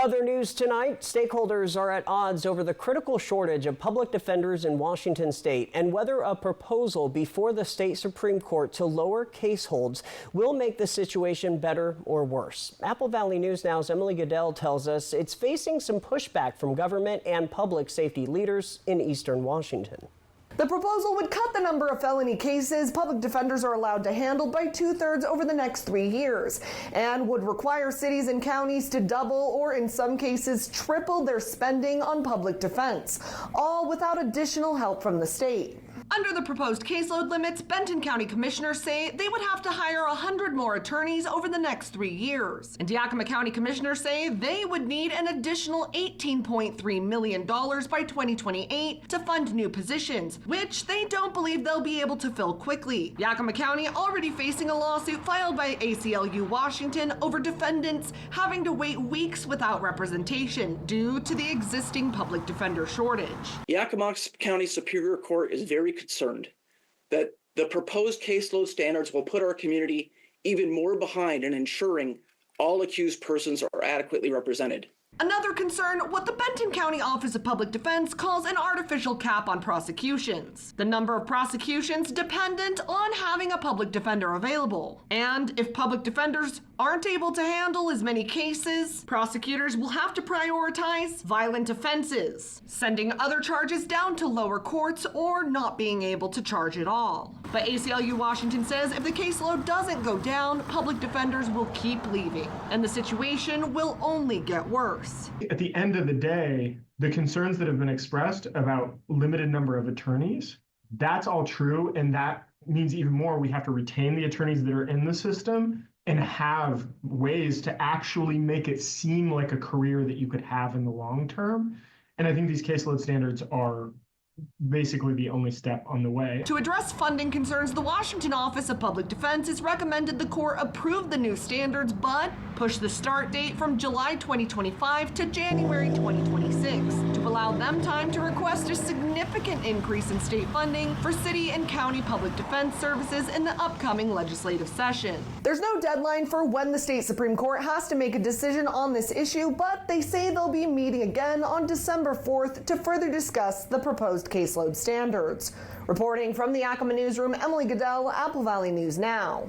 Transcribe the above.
Other news tonight, stakeholders are at odds over the critical shortage of public defenders in Washington state and whether a proposal before the state Supreme Court to lower case holds will make the situation better or worse. Apple Valley News Now's Emily Goodell tells us it's facing some pushback from government and public safety leaders in eastern Washington. The proposal would cut the number of felony cases public defenders are allowed to handle by 2/3 over the next 3 years and would require cities and counties to double or in some cases triple their spending on public defense, all without additional help from the state. Under the proposed caseload limits, Benton County commissioners say they would have to hire 100 more attorneys over the next 3 years. And Yakima County commissioners say they would need an additional $18.3 million by 2028 to fund new positions, which they don't believe they'll be able to fill quickly. Yakima County already facing a lawsuit filed by ACLU Washington over defendants having to wait weeks without representation due to the existing public defender shortage. Yakima County Superior Court is very concerned that the proposed caseload standards will put our community even more behind in ensuring all accused persons are adequately represented. Another concern, what the Benton County Office of Public Defense calls an artificial cap on prosecutions. The number of prosecutions dependent on having a public defender available. And if public defenders aren't able to handle as many cases, prosecutors will have to prioritize violent offenses, sending other charges down to lower courts or not being able to charge at all. But ACLU Washington says if the caseload doesn't go down, public defenders will keep leaving, and the situation will only get worse. At the end of the day, the concerns that have been expressed about limited number of attorneys, that's all true. And that means even more, we have to retain the attorneys that are in the system and have ways to actually make it seem like a career that you could have in the long term. And I think these caseload standards are basically the only step on the way. To address funding concerns, the Washington Office of Public Defense has recommended the court approve the new standards, but push the start date from July 2025 to January 2026 to allow them time to request a significant increase in state funding for city and county public defense services in the upcoming legislative session. There's no deadline for when the state Supreme Court has to make a decision on this issue, but they say they'll be meeting again on December 4th to further discuss the proposed caseload standards. Reporting from the Yakima Newsroom, Emily Goodell, Apple Valley News Now.